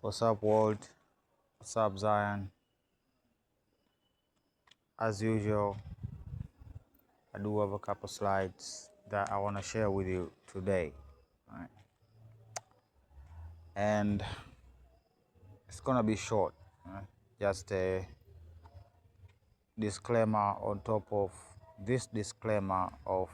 What's up, world? What's up, Zion? As usual, I do have a couple slides that I want to share with you today. Right? And it's going to be short. Right? Just a disclaimer on top of this disclaimer of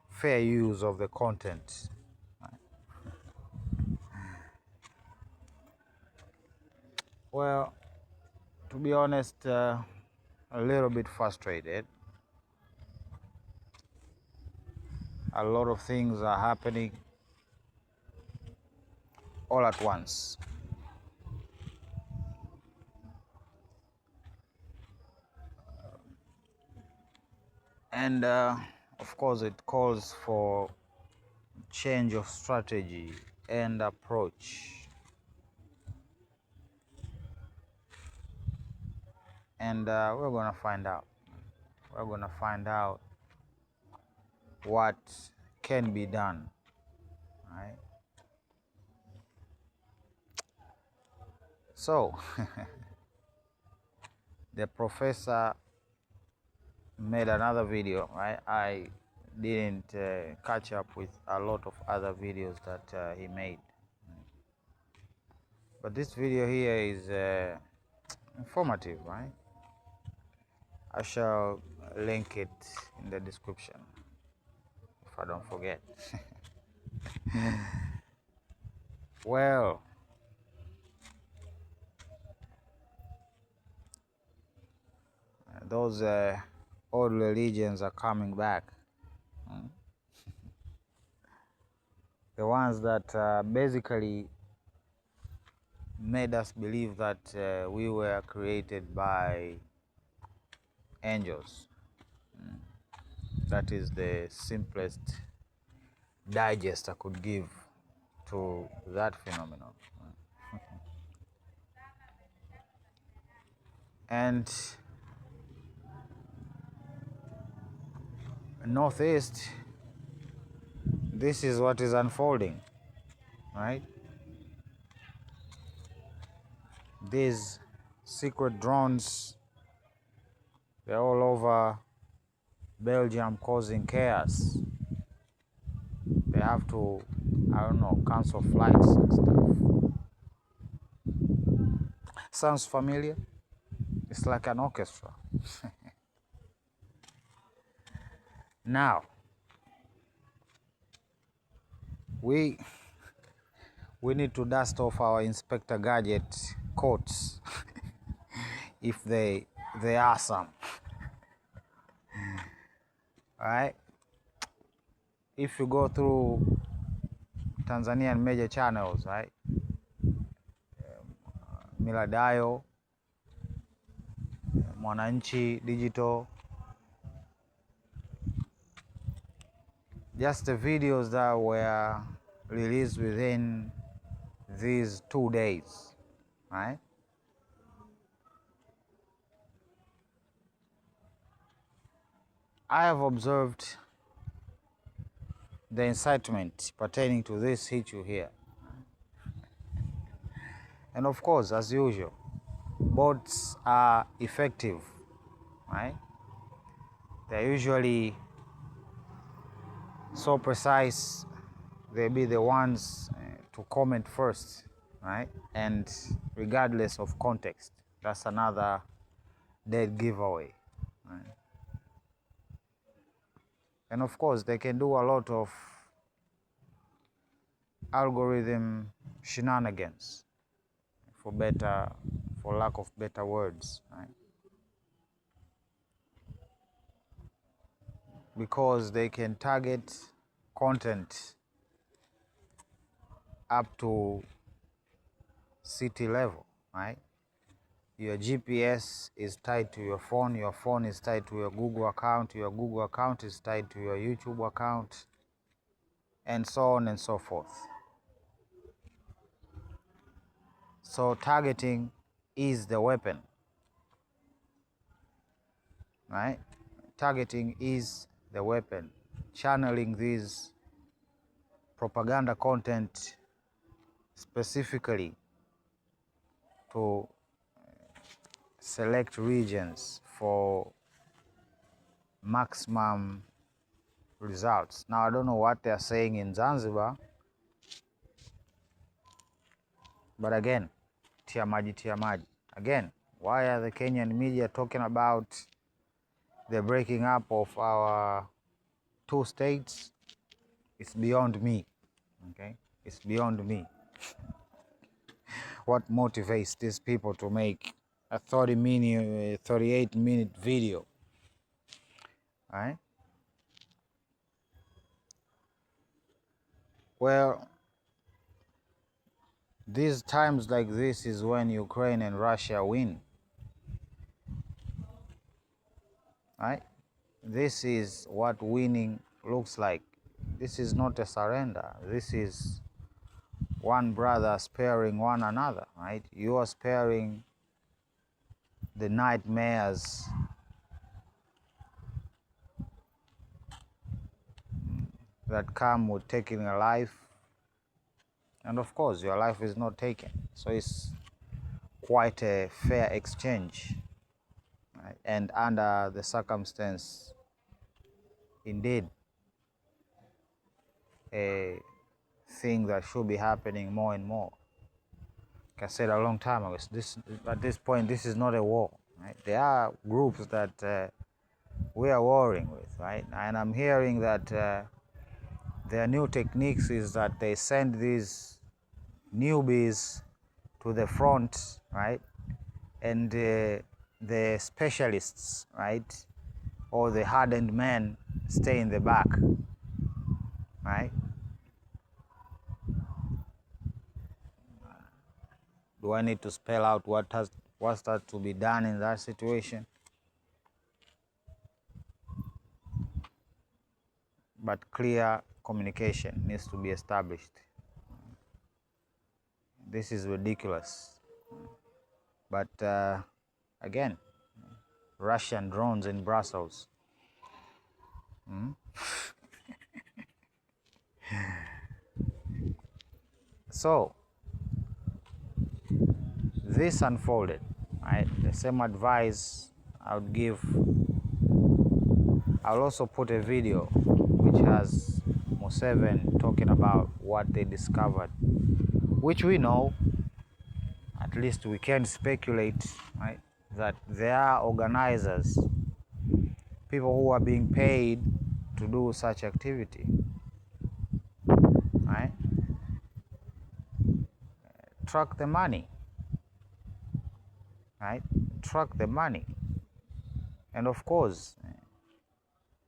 fair use of the content. Right? Well, to be honest, a little bit frustrated. A lot of things are happening all at once. And of course, it calls for change of strategy and approach. And we're going to find out. We're going to find out what can be done, right? So, the professor made another video, right? I didn't catch up with a lot of other videos that he made. But this video here is informative, right? I shall link it in the description if I don't forget. Well, those old religions are coming back. The ones that basically made us believe that we were created by angels. That is the simplest digest I could give to that phenomenon. And Northeast, this is what is unfolding, right? These secret drones, they're all over Belgium causing chaos. They have to, I don't know, cancel flights and stuff. Sounds familiar? It's like an orchestra. Now, we need to dust off our Inspector Gadget coats, if they are some. All right? If you go through Tanzanian major channels, right? Miladayo, Mwananchi Digital, just the videos that were released within these 2 days, right? I have observed the incitement pertaining to this issue here. And of course, as usual, bots are effective, right? They're usually so precise, they'll be the ones to comment first, right? And regardless of context, that's another dead giveaway, right? And of course, they can do a lot of algorithm shenanigans, for lack of better words, right? Because they can target content up to city level, right? Your GPS is tied to your phone is tied to your Google account is tied to your YouTube account, and so on and so forth. So targeting is the weapon, right? Targeting is the weapon. Channeling these propaganda content specifically to select regions for maximum results. Now, I don't know what they are saying in Zanzibar, but again, tia maji, tia maji. Again, why are the Kenyan media talking about the breaking up of our two states? It's beyond me, okay? It's beyond me. What motivates these people to make a 38-minute video, right? Well, these times like this is when Ukraine and Russia win, right? This is what winning looks like. This is not a surrender. This is one brother sparing one another, right? You are sparing the nightmares that come with taking a life, and of course your life is not taken, so it's quite a fair exchange, right? And under the circumstance, indeed a thing that should be happening more and more. Like I said a long time ago, at this point this is not a war, right? There are groups that we are warring with, right? And I'm hearing that their new techniques is that they send these newbies to the front, right? And the specialists, right, or the hardened men stay in the back, right? Do I need to spell out what's that to be done in that situation? But clear communication needs to be established. This is ridiculous. But again, Russian drones in Brussels. So this unfolded, right? The same advice I would give. I'll also put a video which has Museveni talking about what they discovered, which we know, at least we can speculate, right, that there are organizers, people who are being paid to do such activity, right? Track the money, right? Track the money. And of course,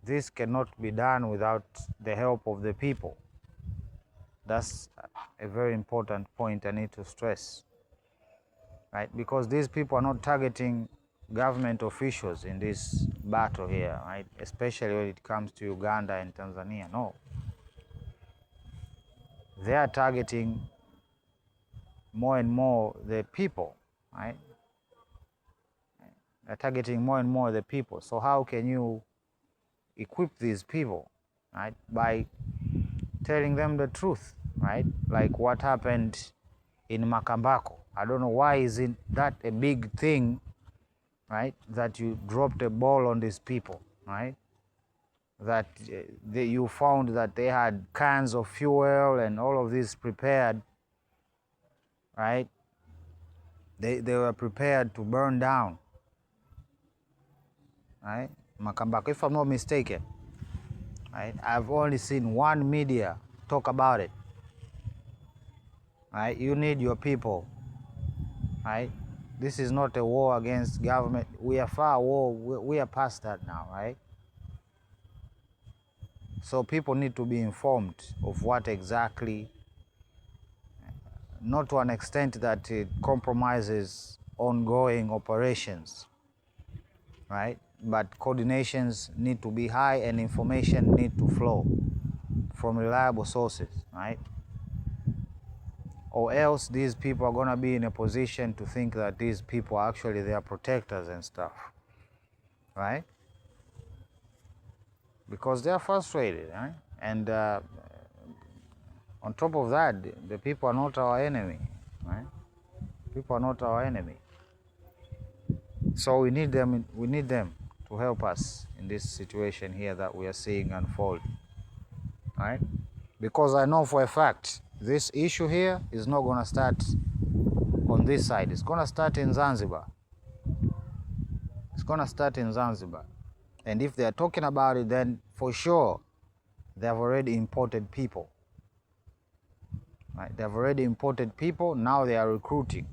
this cannot be done without the help of the people. That's a very important point I need to stress, right? Because these people are not targeting government officials in this battle here, right? Especially when it comes to Uganda and Tanzania. No. They are targeting more and more the people, right? They're targeting more and more the people. So how can you equip these people, right? By telling them the truth, right? Like what happened in Makambako. I don't know why isn't that a big thing, right? That you dropped a ball on these people, right? That you found that they had cans of fuel and all of this prepared, right? They were prepared to burn down, right? Makambako, if I'm not mistaken, right? I've only seen one media talk about it, right? You need your people, right? This is not a war against government. We are far war. We are past that now, right? So people need to be informed of what exactly, not to an extent that it compromises ongoing operations, right? But coordinations need to be high and information need to flow from reliable sources, right? Or else these people are going to be in a position to think that these people are actually their protectors and stuff, right? Because they are frustrated, right? And On top of that, the people are not our enemy, right? People are not our enemy. So we need them to help us in this situation here that we are seeing unfold, right? Because I know for a fact this issue here is not going to start on this side. It's going to start in Zanzibar. It's going to start in Zanzibar. And if they're talking about it, then for sure they have already imported people. Right? They have already imported people. Now they are recruiting.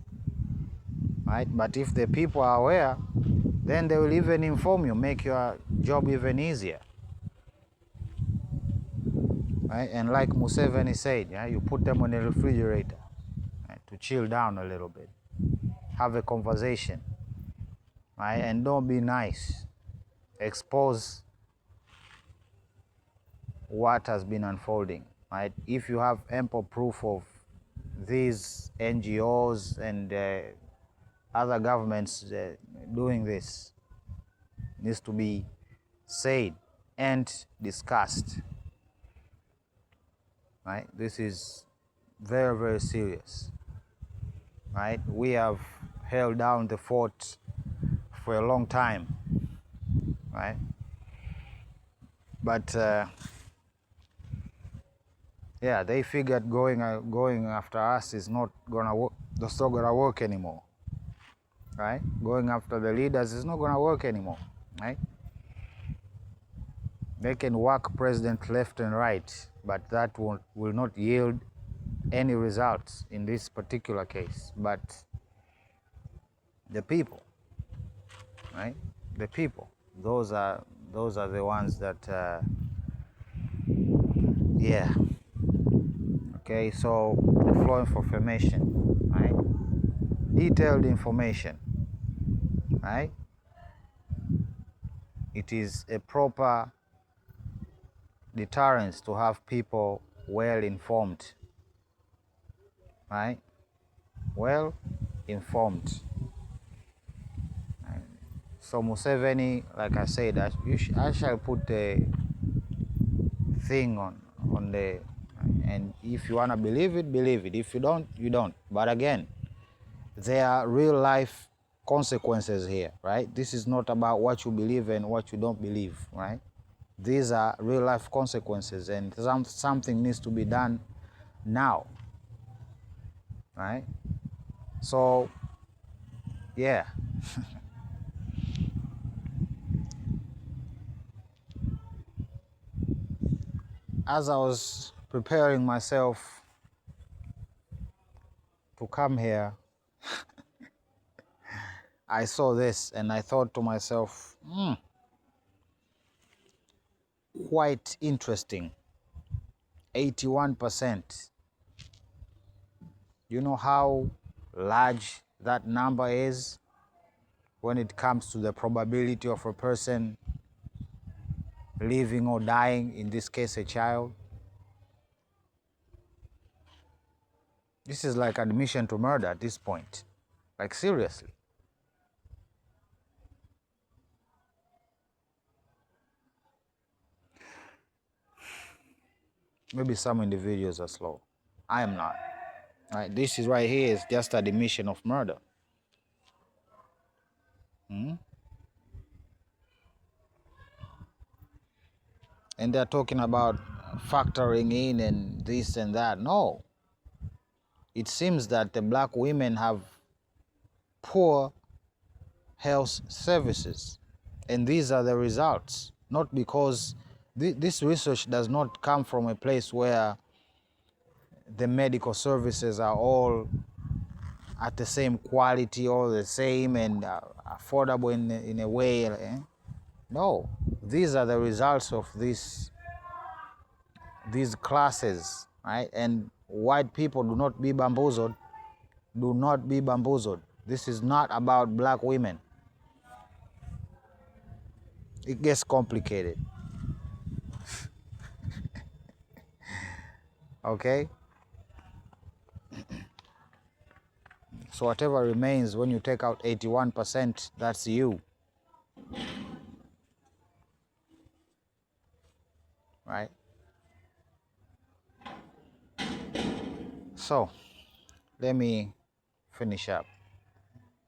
Right? But if the people are aware, then they will even inform you, make your job even easier. Right? And like Museveni said, yeah, you put them on a refrigerator, right, to chill down a little bit, have a conversation, right? And don't be nice. Expose what has been unfolding, right? If you have ample proof of these NGOs and other governments doing this, needs to be said and discussed, right? This is very, very serious, right? We have held down the fort for a long time, right? But yeah, they figured going after us is not gonna work. That's not gonna work anymore, right? Going after the leaders is not gonna work anymore, right? They can whack president left and right, but that will not yield any results in this particular case. But the people, right? The people, those are the ones that, yeah. Okay, so the flow of information, right? Detailed information, right? It is a proper deterrence to have people well informed, right? Well informed. So Museveni, like I said, I shall put the thing on the, and if you wanna believe it, believe it. If you don't, you don't. But again, there are real life consequences here, right? This is not about what you believe and what you don't believe, right? These are real life consequences, and something needs to be done now, right? So, yeah. As I was preparing myself to come here, I saw this and I thought to myself, quite interesting. 81%. You know how large that number is when it comes to the probability of a person living or dying, in this case a child? This is like admission to murder at this point. Like, seriously. Maybe some individuals are slow. I am not. Right? This is right here is just admission of murder. And they're talking about factoring in and this and that. No. It seems that the black women have poor health services. And these are the results. Not because this research does not come from a place where the medical services are all at the same quality, all the same and affordable in a way. No, these are the results of these classes, right? And white people do not be bamboozled. Do not be bamboozled. This is not about black women. It gets complicated. Okay? So whatever remains when you take out 81%, that's you. Right? So let me finish up.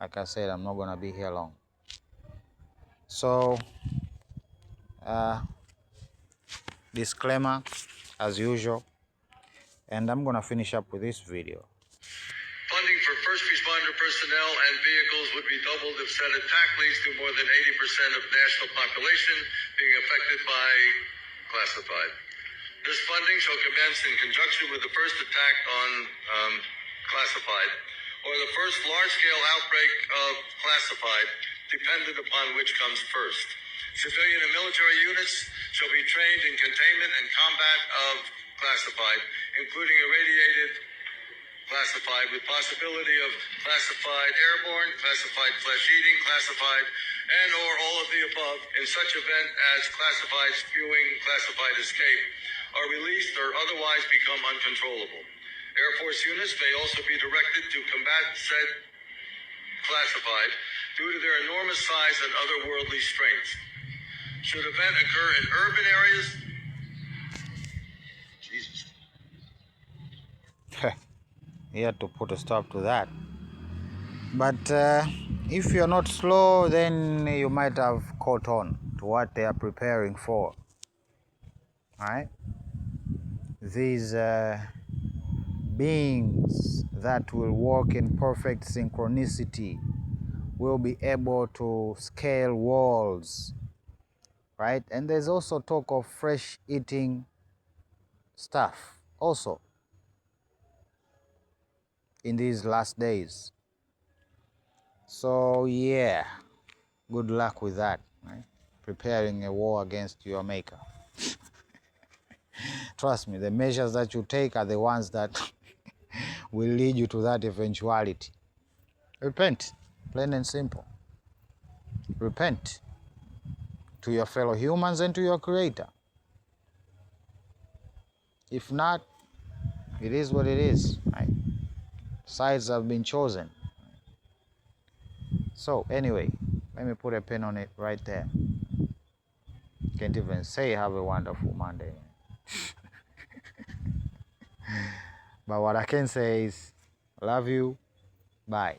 Like I said, I'm not gonna be here long. So disclaimer as usual, and I'm gonna finish up with this video. Funding for first responder personnel and vehicles would be doubled if said attack leads to more than 80% of national population being affected by classified. This funding shall commence in conjunction with the first attack on classified, or the first large-scale outbreak of classified, dependent upon which comes first. Civilian and military units shall be trained in containment and combat of classified, including irradiated classified, with possibility of classified airborne, classified flesh-eating, classified, and or all of the above in such event as classified spewing, classified escape are released or otherwise become uncontrollable. Air Force units may also be directed to combat said classified due to their enormous size and otherworldly strength. Should event occur in urban areas, Jesus. He had to put a stop to that. But if you're not slow, then you might have caught on to what they are preparing for. Right? These beings that will walk in perfect synchronicity will be able to scale walls. Right? And there's also talk of fresh eating stuff also in these last days. So yeah, good luck with that, right? Preparing a war against your maker. Trust me, the measures that you take are the ones that will lead you to that eventuality. Repent, plain and simple. Repent to your fellow humans and to your creator. If not, it is what it is, right? Sides have been chosen. So anyway, let me put a pin on it right there. Can't even say have a wonderful Monday. But what I can say is, love you, bye.